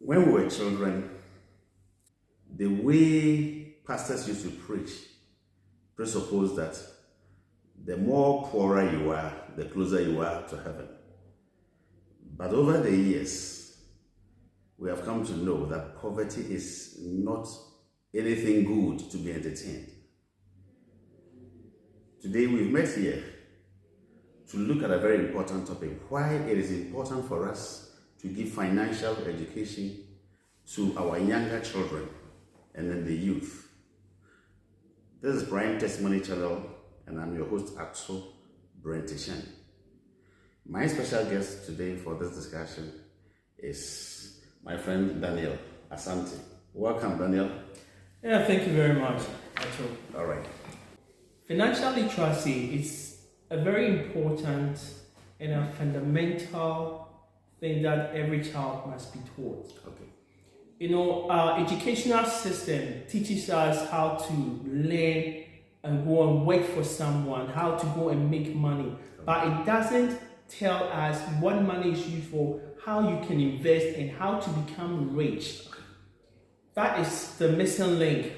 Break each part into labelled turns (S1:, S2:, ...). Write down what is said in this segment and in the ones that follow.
S1: When we were children, the way pastors used to preach presupposed that the more poorer you are, the closer you are to heaven. But over the years, we have come to know that poverty is not anything good to be entertained. Today we've met here to look at a very important topic, why it is important for us to give financial education to our younger children and then the youth. This is Prime Testimony Channel, and I'm your host, Atso Brentishan. My special guest today for this discussion is my friend Daniel Asante. Welcome, Daniel.
S2: Yeah, thank you very much, Atso.
S1: All right.
S2: Financial literacy is a very important and a fundamental thing that every child must be taught.
S1: Okay.
S2: You know, our educational system teaches us how to learn and go and work for someone, how to go and make money, but it doesn't tell us what money is used for, how you can invest, and how to become rich. That is the missing link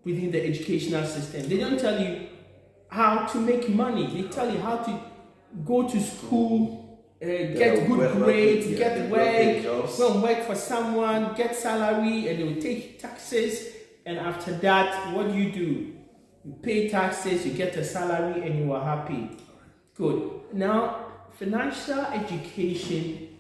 S2: within the educational system. They don't tell you how to make money. They tell you how to go to school, get good grades, get work, go and work for someone, get salary, and they will take taxes. And after that, what do? You pay taxes, you get a salary, and you are happy. Good. Now, financial education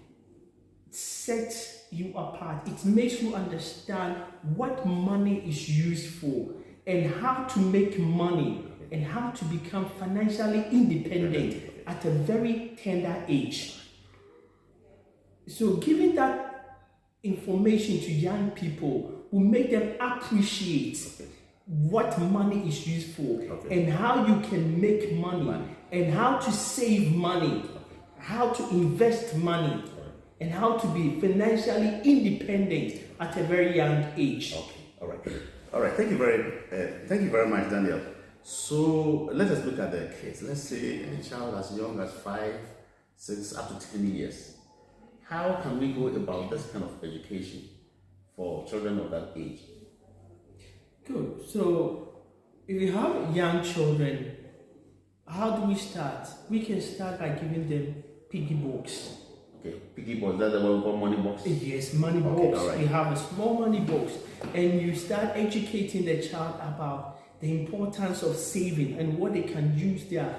S2: sets you apart. It makes you understand what money is used for and how to make money and how to become financially independent at a very tender age. So giving that information to young people will make them appreciate what money is used for and how you can make money and how to save money, how to invest money, and how to be financially independent at a very young age.
S1: Okay. All right. Thank you very much, Daniel. So let us look at the case. Let's say a child as young as 5, 6, up to 10 years. How can we go about this kind of education for children of that age?
S2: Good. So if you have young children, how do we start? We can start by giving them piggy books.
S1: Okay, piggy box, that's the one we call money box?
S2: Yes, money box. All right. You have a small money box and you start educating the child about the importance of saving and what they can use their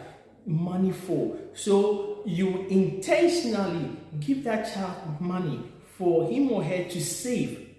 S2: money for. So you intentionally give that child money for him or her to save.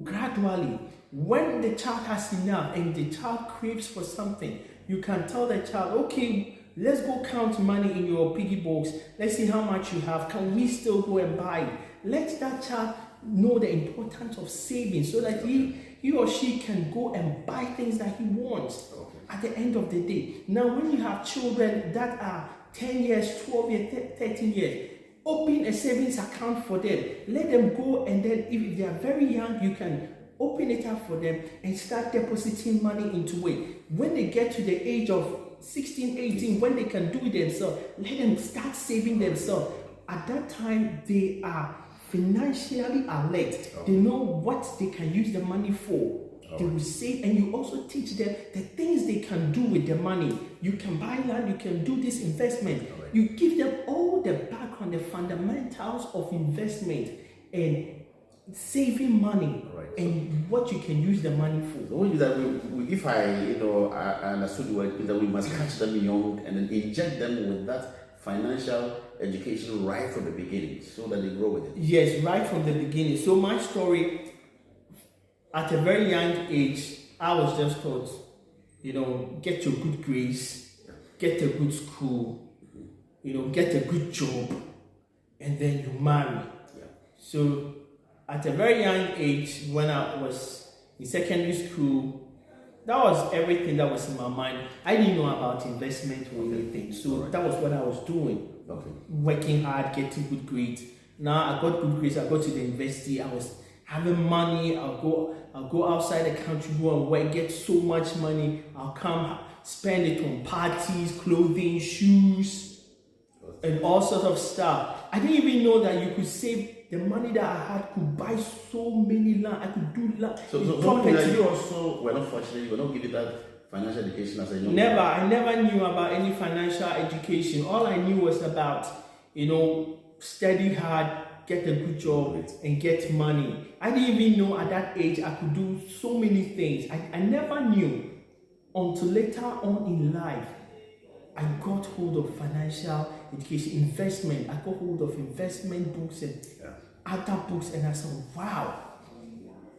S2: Gradually, when the child has enough and the child craves for something, you can tell the child, okay, let's go count money in your piggy box. Let's see how much you have. Can we still go and buy it? Let that child know the importance of saving so that he or she can go and buy things that he wants at the end of the day. Now, when you have children that are 10 years, 12 years, 13 years, open a savings account for them. Let them go, and then if they are very young, you can open it up for them and start depositing money into it. When they get to the age of 16, 18, when they can do it themselves, let them start saving themselves. At that time, they are financially alert. They know what they can use the money for. They will save, and you also teach them the things they can do with the money. You can buy land, you can do this investment. You give them all the background, the fundamentals of investment and saving money and what you can use the money for.
S1: The way that if I understood the word, is that we must catch them young and then inject them with that financial education right from the beginning so that they grow with it.
S2: Yes, right from the beginning. So my story, at a very young age, I was just taught, get your good grades, get a good school, get a good job, and then you marry.
S1: Yeah.
S2: So at a very young age, when I was in secondary school, that was everything that was in my mind. I didn't know about investment or anything. So that was what I was doing. Working hard, getting good grades. Now I got good grades, I got to the university, I was having money, I'll go outside the country, go and work, get so much money, I'll come spend it on parties, clothing, shoes, and all sorts of stuff. I didn't even know that you could save the money that I had could buy so many land. I could do land.
S1: So
S2: property.
S1: you also were not fortunate. You were not given that financial education as a young
S2: Never.
S1: man.
S2: I never knew about any financial education. All I knew was about, study hard, get a good job, and get money. I didn't even know at that age I could do so many things. I never knew until later on in life. I got hold of financial education, investment. I got hold of investment books and other books, and I said, wow,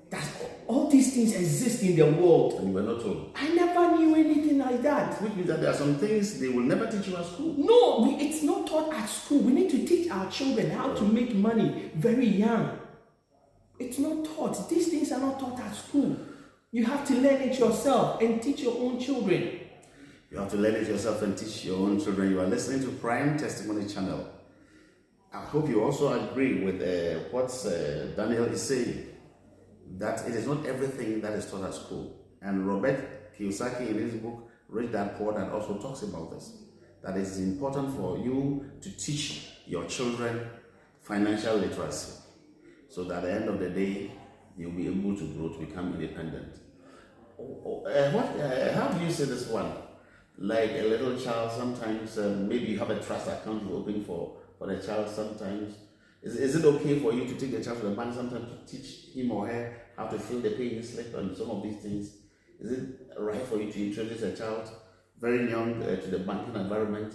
S2: that's all these things exist in the world.
S1: And you were not told.
S2: I never knew anything like that.
S1: Which means that there are some things they will never teach you at school.
S2: No, it's not taught at school. We need to teach our children how to make money very young. It's not taught. These things are not taught at school. You have to learn it yourself and teach your own children.
S1: You have to learn it yourself and teach your own children. You are listening to Prime Testimony Channel. I hope you also agree with what Daniel is saying, that it is not everything that is taught at school. And Robert Kiyosaki in his book, Rich Dad Poor Dad, also talks about this, that it is important for you to teach your children financial literacy, so that at the end of the day, you'll be able to grow to become independent. How do you say this one? Like a little child, sometimes maybe you have a trust account you open for the child sometimes. Is it okay for you to take the child to the bank sometimes to teach him or her how to fill the paying slip and some of these things? Is it right for you to introduce a child very young to the banking environment,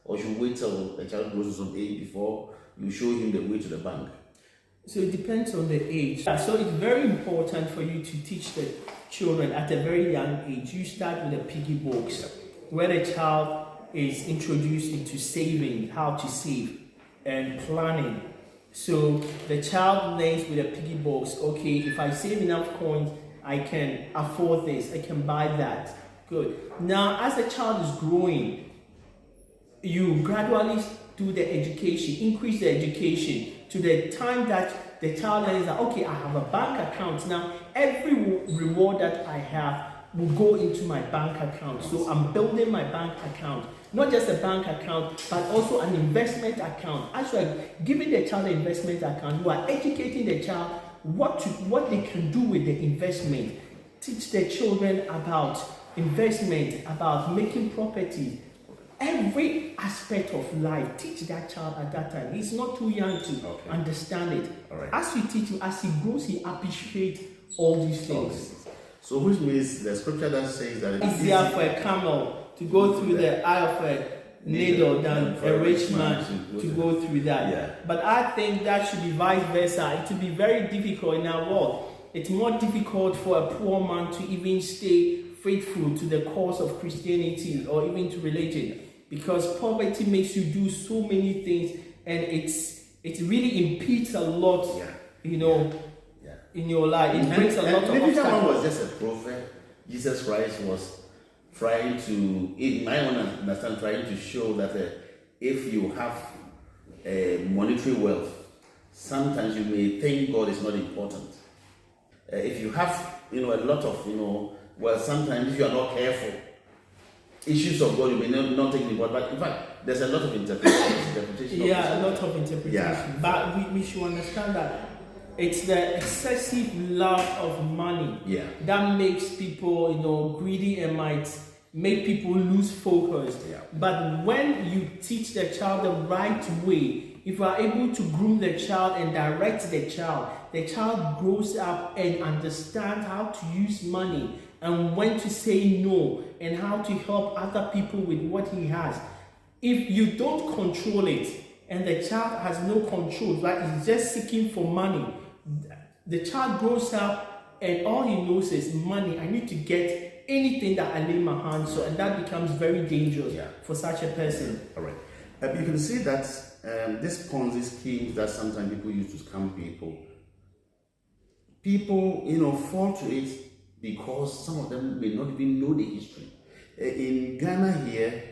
S1: or should you wait till the child grows to some age before you show him the way to the bank?
S2: So it depends on the age. So it's very important for you to teach the children at a very young age. You start with the piggy box, where the child is introduced into saving, how to save, and planning. So the child learns with a piggy box. Okay, if I save enough coins, I can afford this, I can buy that. Good. Now, as the child is growing, you gradually do the education, increase the education to the time that the child learns that, okay, I have a bank account. Now, every reward that I have will go into my bank account. So I'm building my bank account. Not just a bank account, but also an investment account. As you are giving the child an investment account, you are educating the child what they can do with the investment. Teach the children about investment, about making property. Every aspect of life, teach that child at that time. He's not too young to understand it.
S1: Right.
S2: As you teach him, as he grows, he appreciates all these things.
S1: So which means the scripture that says that
S2: it's easier for a camel to go through the eye of a needle than a rich man to go through that.
S1: Yeah.
S2: But I think that should be vice versa. It will be very difficult in our world. It's more difficult for a poor man to even stay faithful to the cause of Christianity or even to religion, because poverty makes you do so many things, and it really impedes a lot, in your life. It brings a lot of
S1: obstacles. That one was
S2: obstacles.
S1: just a prophet. Jesus Christ was trying to, in my own understanding, trying to show that if you have monetary wealth, sometimes you may think God is not important. If you have, a lot of, well, sometimes if you are not careful, issues of God you may not take important. But in fact, there's a lot of interpretation.
S2: Yeah, a lot of interpretation.
S1: Yeah.
S2: But we should understand that it's the excessive love of money that makes people, greedy and might make people lose focus.
S1: Yeah.
S2: But when you teach the child the right way, if you are able to groom the child and direct the child grows up and understands how to use money and when to say no and how to help other people with what he has. If you don't control it and the child has no control, right, he's just seeking for money, the child grows up and all he knows is money. I need to get anything that I lay my hands on, and that becomes very dangerous for such a person.
S1: All right. You can see that this Ponzi scheme that sometimes people use to scam people, fall to it because some of them may not even know the history. In Ghana here,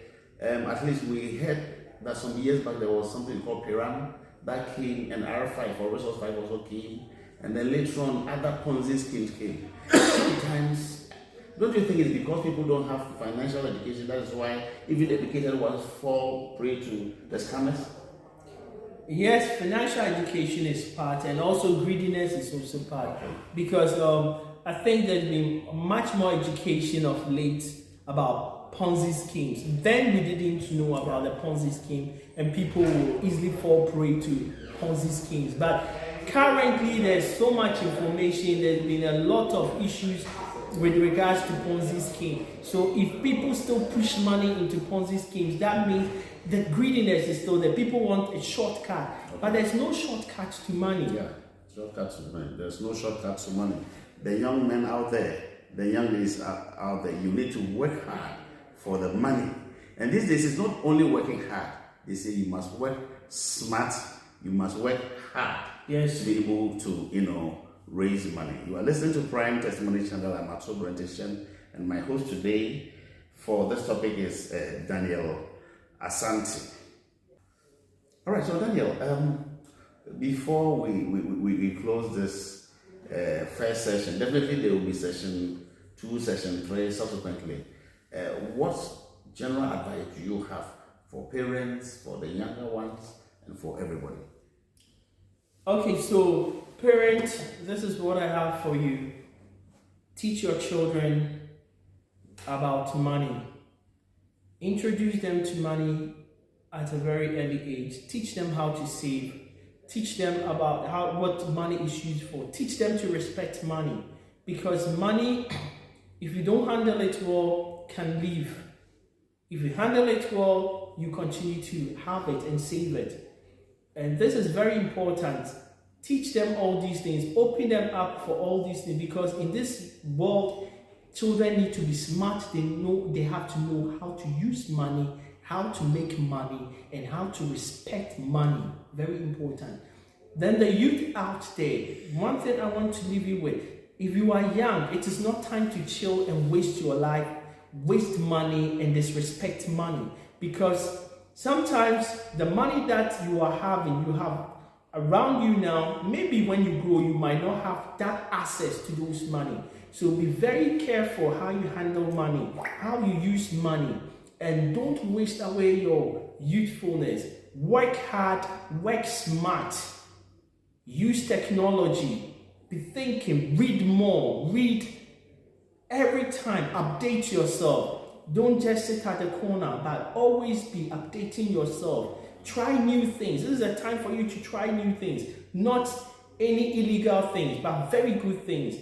S1: at least we heard that some years back there was something called Piram that came, and R5 or Resource 5 also came, and then later on other Ponzi schemes came. Sometimes, don't you think it's because people don't have financial education, that is why even educated ones fall prey to the scammers?
S2: Yes, financial education is part, and also greediness is also part. Because I think there's been much more education of late about Ponzi schemes. Then we didn't know about the Ponzi scheme, and people will easily fall prey to Ponzi schemes. But currently, there's so much information. There's been a lot of issues with regards to Ponzi scheme. So if people still push money into Ponzi schemes, that means the greediness is still there. People want a shortcut, but there's no shortcut to money.
S1: Yeah, shortcut to money. There's no shortcut to money. The young men out there, the young ladies out there, you need to work hard for the money. And these days, it's not only working hard. They say you must work smart. You must work hard.
S2: Yes.
S1: To be able to, raise money. You are listening to Prime Testimony Channel. I'm Ato Brentishan, and my host today for this topic is Daniel Asante. All right, so Daniel, before we close this first session, definitely there will be session 2, session 3 subsequently. What general advice do you have for parents, for the younger ones, and for everybody?
S2: Okay, so parents, this is what I have for you. Teach your children about money. Introduce them to money at a very early age. Teach them how to save. Teach them about what money is used for. Teach them to respect money. Because money, if you don't handle it well, can leave. If you handle it well, you continue to have it and save it. And this is very important. Teach them all these things. Open them up for all these things. Because in this world, children need to be smart. They have to know how to use money, how to make money, and how to respect money. Very important. Then the youth out there, one thing I want to leave you with. If you are young, it is not time to chill and waste your life, waste money, and disrespect money. Because sometimes the money that you have around you now, maybe when you grow, you might not have that access to those money. So be very careful how you handle money, how you use money, and don't waste away your youthfulness. Work hard, work smart, use technology, be thinking, read more, read every time, update yourself. Don't just sit at the corner, but always be updating yourself. Try new things. This is a time for you to try new things, not any illegal things, but very good things.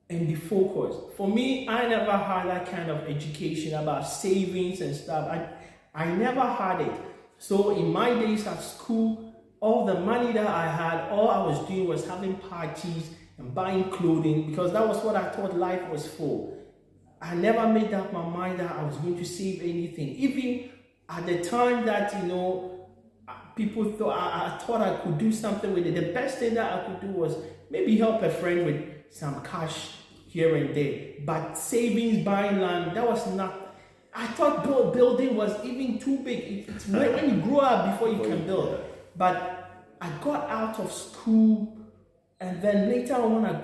S2: And be focused. For me, I never had that kind of education about savings and stuff. I never had it. So in my days at school, all the money that I had, all I was doing was having parties and buying clothing, because that was what I thought life was for. I never made up my mind that I was going to save anything. Even at the time that, people thought I thought I could do something with it. The best thing that I could do was maybe help a friend with some cash here and there. But savings, buying land, that was not. I thought building was even too big. It's when you grow up before you can build. But I got out of school, and then later on when I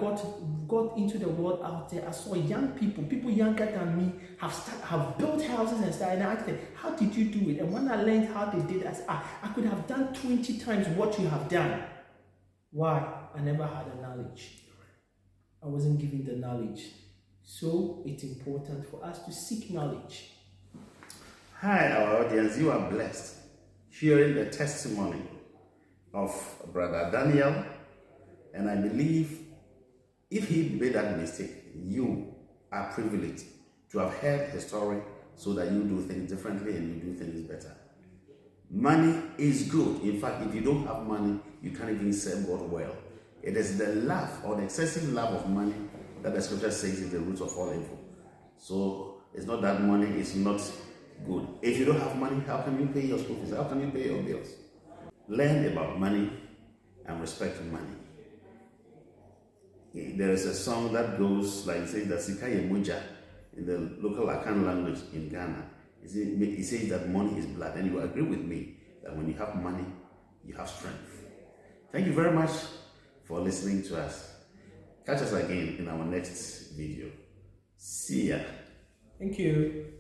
S2: got into the world out there, I saw young people younger than me have built houses and stuff. And I asked them, how did you do it? And when I learned how they did it, I said, I could have done 20 times what you have done. Why? I never had the knowledge. I wasn't given the knowledge. So it's important for us to seek knowledge.
S1: Hi, our audience. You are blessed hearing the testimony of Brother Daniel. And I believe if he made that mistake, you are privileged to have heard his story so that you do things differently and you do things better. Money is good. In fact, if you don't have money, you can't even serve God well. It is the love or the excessive love of money that the scripture says is the root of all evil. So it's not that money is not good. If you don't have money, how can you pay your school fees? How can you pay your bills? Learn about money and respect money. There is a song that goes like, it says that Sikaye Muja in the local Akan language in Ghana. It says that money is blood, and you agree with me that when you have money, you have strength. Thank you very much for listening to us. Catch us again in our next video. See ya.
S2: Thank you.